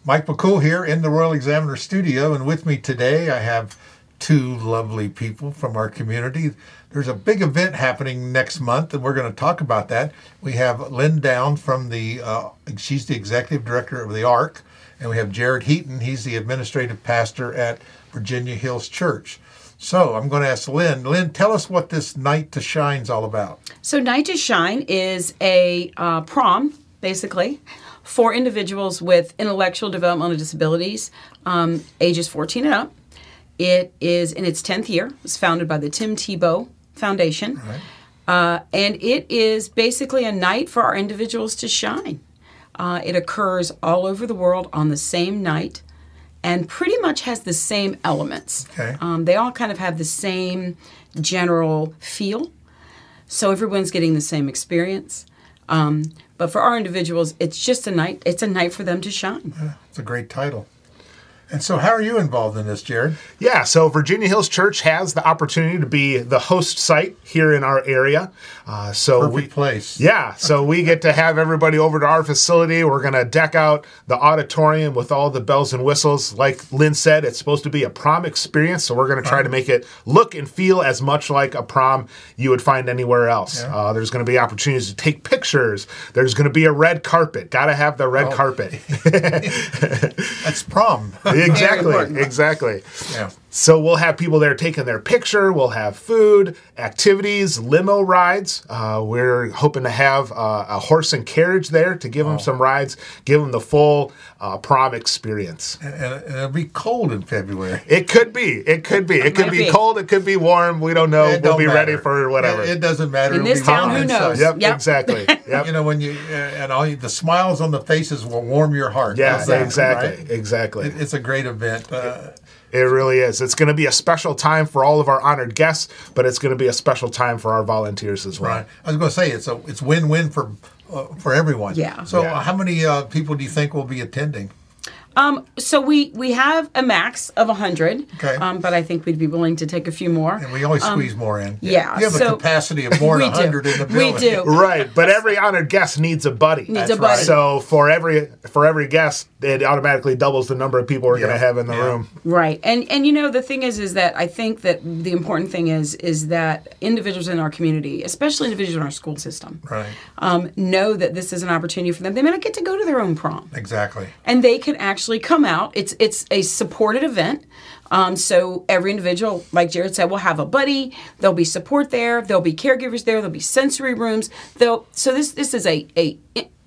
Mike McCool here in the Royal Examiner studio, and with me today I have two lovely people from our community. There's a big event happening next month, and we're going to talk about that. We have Lynn Down from she's the executive director of the ARC, and we have Jared Heaton. He's the administrative pastor at Virginia Hills Church. So I'm going to ask Lynn. Lynn, tell us what this Night to Shine's all about. So Night to Shine is a prom, basically, for individuals with intellectual developmental disabilities, ages 14 and up. It is in its 10th year. It was founded by the Tim Tebow Foundation. Right. And it is basically a night for our individuals to shine. It occurs all over the world on the same night and pretty much has the same elements. Okay. They all kind of have the same general feel. So everyone's getting the same experience. But for our individuals, it's just a night. It's a night for them to shine. Yeah, it's a great title. And so how are you involved in this, Jared? Yeah, so Virginia Hills Church has the opportunity to be the host site here in our area. Perfect place. Yeah, so we get to have everybody over to our facility. We're going to deck out the auditorium with all the bells and whistles. Like Lynn said, it's supposed to be a prom experience, so we're going to try to make it look and feel as much like a prom you would find anywhere else. Yeah. There's going to be opportunities to take pictures. There's going to be a red carpet. Got to have the red carpet. That's prom. Exactly. Yeah. So we'll have people there taking their picture. We'll have food, activities, limo rides. We're hoping to have a horse and carriage there to give them some rides, give them the full prom experience. And it'll be cold in February. It could be. It could be cold. It could be warm. We don't know. We'll be ready for whatever. It doesn't matter. In this town, who knows? Yep. Exactly. Yep. You know, when you and all the smiles on the faces will warm your heart. Yeah, exactly. Right? Exactly. It's a great event. It really is. It's going to be a special time for all of our honored guests, but it's going to be a special time for our volunteers as well. Right. I was going to say it's win-win for everyone. Yeah. So how many people do you think will be attending? So we have a max of 100, okay. But I think we'd be willing to take a few more. And we always squeeze more in. Yeah. You have a capacity of more than 100 in the building. We do. Right, but every honored guest needs a buddy. Needs a buddy. Right. So for every guest, it automatically doubles the number of people we're going to have in the room. Right. And you know, the thing is that I think that the important thing is that individuals in our community, especially individuals in our school system, right, know that this is an opportunity for them. They may not get to go to their own prom. Exactly. And they can actually come out. It's a supported event. So every individual, like Jared said, will have a buddy. There'll be support there. There'll be caregivers there. There'll be sensory rooms. So this is a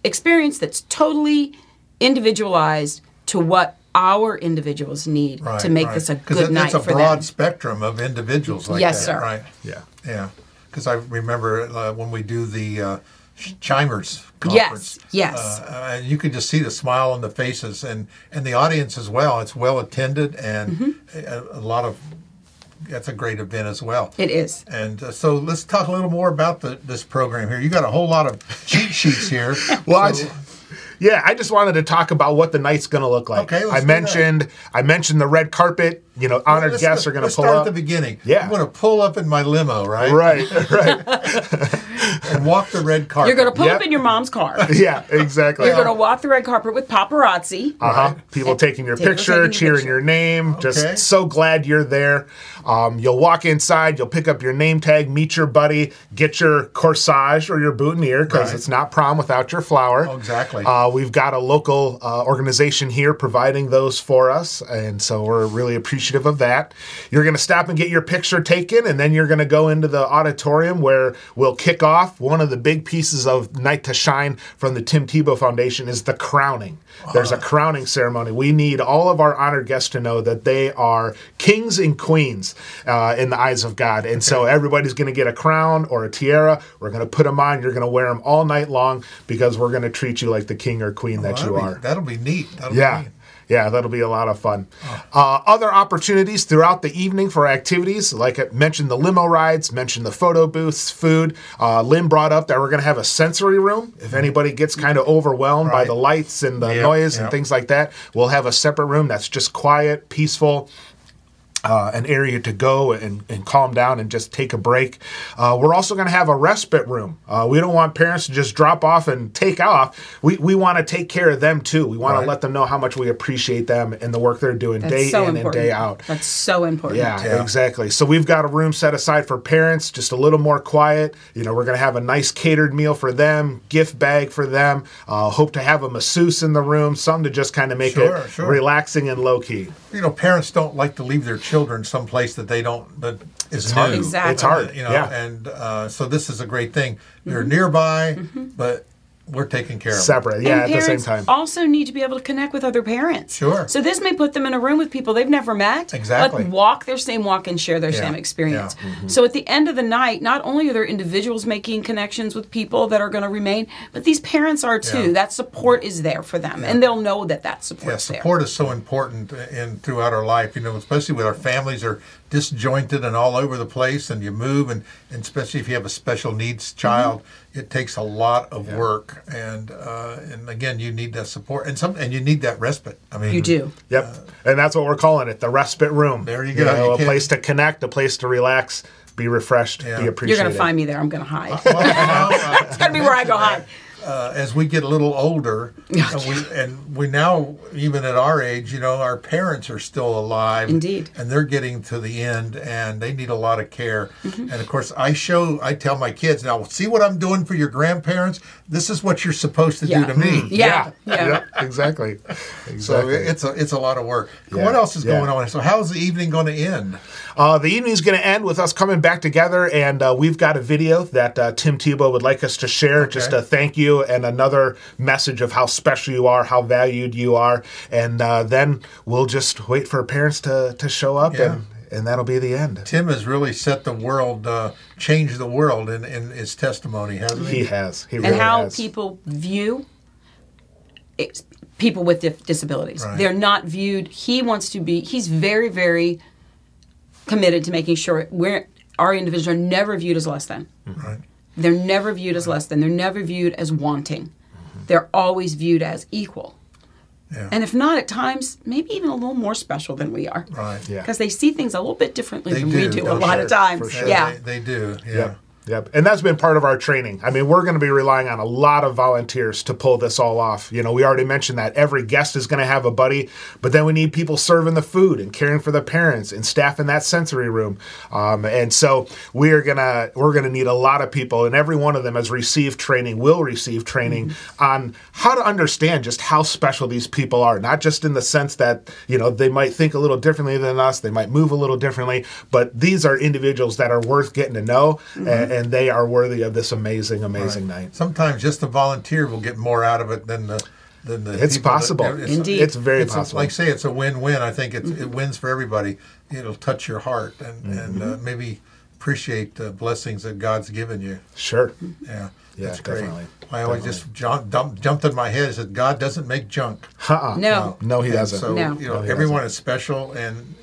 experience that's totally individualized to what our individuals need to make this a good night for them. It's a broad spectrum of individuals like that. Yes, sir. Right? Yeah. Yeah. Because I remember when we do the Chimers conference. Yes. You could just see the smile on the faces and the audience as well. It's well attended and that's a great event as well. It is. And so let's talk a little more about this program here. You got a whole lot of cheat sheets here. Well, I just wanted to talk about what the night's going to look like. Okay, I mentioned the red carpet. You know, honored guests are going to pull up. Let's start at the beginning. Yeah. I'm going to pull up in my limo, right? Right. And walk the red carpet. You're going to pull up in your mom's car. Yeah, exactly. You're going to walk the red carpet with paparazzi. People taking your picture, cheering your name. Okay. Just so glad you're there. You'll walk inside. You'll pick up your name tag, meet your buddy, get your corsage or your boutonniere because it's not prom without your flower. Oh, exactly. We've got a local organization here providing those for us, and so we're really appreciative of that. You're going to stop and get your picture taken, and then you're going to go into the auditorium where we'll kick off. One of the big pieces of Night to Shine from the Tim Tebow Foundation is the crowning. There's a crowning ceremony. We need all of our honored guests to know that they are kings and queens in the eyes of God. And so everybody's going to get a crown or a tiara. We're going to put them on. You're going to wear them all night long because we're going to treat you like the king or queen that you are. That'll be neat. That'll be neat. Yeah, that'll be a lot of fun. Other opportunities throughout the evening for activities, like I mentioned the limo rides, mentioned the photo booths, food. Lynn brought up that we're going to have a sensory room. If anybody gets kind of overwhelmed by the lights and the noise and things like that, we'll have a separate room that's just quiet, peaceful. an area to go and calm down and just take a break. We're also going to have a respite room. We don't want parents to just drop off and take off. We want to take care of them too. We want to let them know how much we appreciate them and the work they're doing day in and day out. That's so important. Yeah, exactly. So we've got a room set aside for parents, just a little more quiet. We're going to have a nice catered meal for them, gift bag for them. Hope to have a masseuse in the room, something to just kind of make it relaxing and low key. Parents don't like to leave their children someplace that they don't, that is new. Exactly. It's hard. And so this is a great thing. They're nearby, but we're taking care of them. Separate, at the same time. Also need to be able to connect with other parents. Sure. So this may put them in a room with people they've never met. Exactly. But walk their same walk and share their same experience. Yeah. So at the end of the night, not only are there individuals making connections with people that are going to remain, but these parents are too. Yeah. That support is there for them, and they'll know that support is there. Support is so important throughout our life, especially with our families are disjointed and all over the place, and you move, and especially if you have a special needs child, it takes a lot of work, and again, you need that support, and you need that respite. You do. Yep, and that's what we're calling it, the respite room. There you go. A place to connect, a place to relax, be refreshed, be appreciated. You're going to find me there. I'm going to hide. It's going to be where I go hide. As we get a little older, we now, even at our age, our parents are still alive. Indeed. And they're getting to the end, and they need a lot of care. And of course, I tell my kids, now, see what I'm doing for your grandparents? This is what you're supposed to do to me. Yeah. Exactly. So it's a lot of work. What else is going on? So how's the evening going to end? The evening's going to end with us coming back together, and we've got a video that Tim Tebow would like us to share, just a thank you and another message of how special you are, how valued you are, and then we'll just wait for parents to show up, and that'll be the end. Tim has really set the world, changed the world in his testimony, hasn't he? He has. He really has. And how has. people view people with disabilities. Right. They're not viewed. He's very, very committed to making sure our individuals are never viewed as less than. Right. They're never viewed as less than. They're never viewed as wanting. They're always viewed as equal. Yeah. And if not, at times, maybe even a little more special than we are. Right. Yeah. Because they see things a little bit differently than we do a lot of times. For sure. Yeah. They do. Yeah. Yep. And that's been part of our training. We're going to be relying on a lot of volunteers to pull this all off. We already mentioned that every guest is going to have a buddy, but then we need people serving the food and caring for the parents and staffing that sensory room. And so we're going to need a lot of people, and every one of them will receive training on how to understand just how special these people are, not just in the sense that, they might think a little differently than us, they might move a little differently, but these are individuals that are worth getting to know, and they are worthy of this amazing night. Sometimes just a volunteer will get more out of it than the It's possible. Indeed. It's very possible. Like say, it's a win-win. I think it wins for everybody. It'll touch your heart and maybe appreciate the blessings that God's given you. Sure. Yeah. Yeah, That's great. definitely. I always just jumped in my head and said, God doesn't make junk. No, he doesn't. So No. everyone is special, and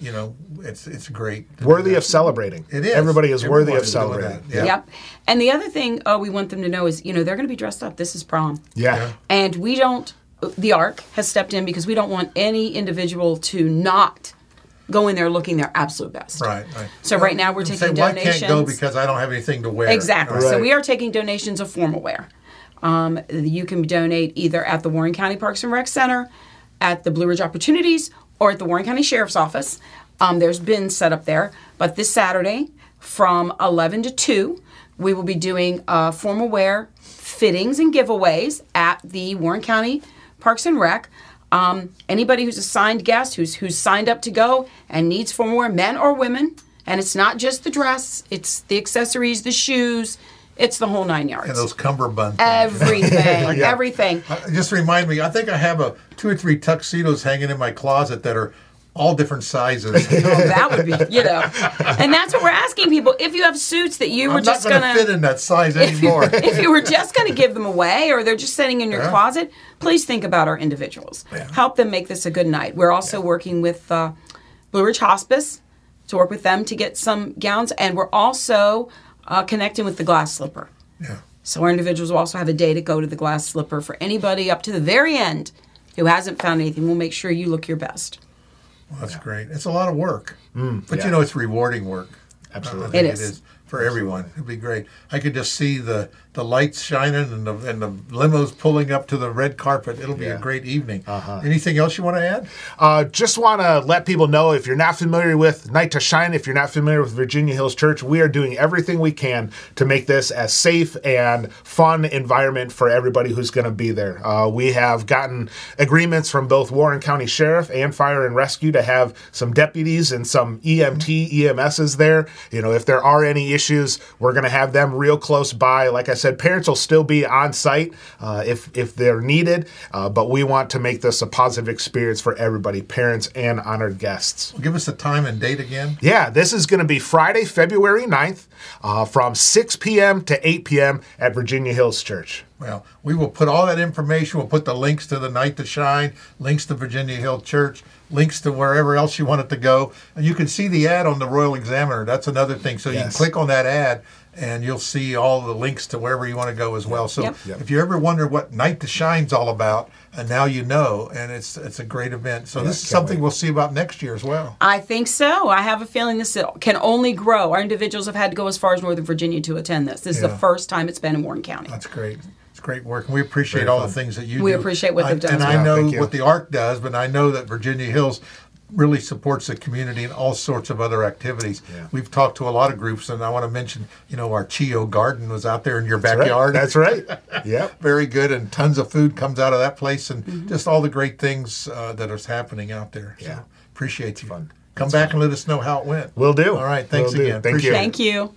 it's great. Worthy of celebrating. It is. Everybody is worthy of celebrating. Yeah. Yep. And the other thing we want them to know is, they're going to be dressed up. This is prom. Yeah. And the ARC has stepped in because we don't want any individual to not go in there looking their absolute best. Right. So right now we're taking donations. Why can't go because I don't have anything to wear? Exactly. Right. So we are taking donations of formal wear. You can donate either at the Warren County Parks and Rec Center, at the Blue Ridge Opportunities, or at the Warren County Sheriff's Office. There's bins set up there. But this Saturday from 11 to 2, we will be doing formal wear fittings and giveaways at the Warren County Parks and Rec. Anybody who's a signed guest, who's signed up to go and needs formal wear, men or women, and it's not just the dress, it's the accessories, the shoes, it's the whole 9 yards. And those cummerbund things. Everything, everything. Just remind me, I think I have 2 or 3 tuxedos hanging in my closet that are all different sizes. That would be, And that's what we're asking people. If you have suits that you were just going to fit in that size anymore. If you were just going to give them away, or they're just sitting in your closet, please think about our individuals. Yeah. Help them make this a good night. We're also working with Blue Ridge Hospice to work with them to get some gowns, and we're also connecting with the Glass Slipper. Yeah. So our individuals will also have a day to go to the Glass Slipper for anybody up to the very end who hasn't found anything. We'll make sure you look your best. Well, that's great. It's a lot of work, but yeah. it's rewarding work. Absolutely. I think It is. for everyone. It'd be great. I could just see the lights shining and the limos pulling up to the red carpet. It'll be a great evening. Anything else you want to add? Just want to let people know, if you're not familiar with Night to Shine, if you're not familiar with Virginia Hills Church, we are doing everything we can to make this as safe and fun environment for everybody who's going to be there. We have gotten agreements from both Warren County Sheriff and Fire and Rescue to have some deputies and some EMT, EMSs there. If there are any issues, we're going to have them real close by. Like I said, parents will still be on site if they're needed, but we want to make this a positive experience for everybody, parents and honored guests. Well, give us the time and date again. Yeah, this is going to be Friday, February 9th from 6 p.m. to 8 p.m. at Virginia Hills Church. Well, we will put all that information. We'll put the links to the Night to Shine, links to Virginia Hill Church, links to wherever else you want it to go. And you can see the ad on the Royal Examiner. That's another thing. So you can click on that ad and you'll see all the links to wherever you want to go as well. So if you ever wonder what Night to Shine's all about, and now you know, and it's a great event. So this is something we'll see about next year as well. I think so. I have a feeling this can only grow. Our individuals have had to go as far as Northern Virginia to attend this. This is the first time it's been in Warren County. That's great. It's great work, and we appreciate all the things that you do. We appreciate what they've done. And I know what the ARC does, but I know that Virginia Hills really supports the community and all sorts of other activities. We've talked to a lot of groups, and I want to mention, our Chio garden was out there in your backyard. That's right. Yeah. Very good, and tons of food comes out of that place, and just all the great things that is happening out there. So appreciate you. Fun. Come back and let us know how it went. Will do. All right. Thanks again. Thank you. Thank you.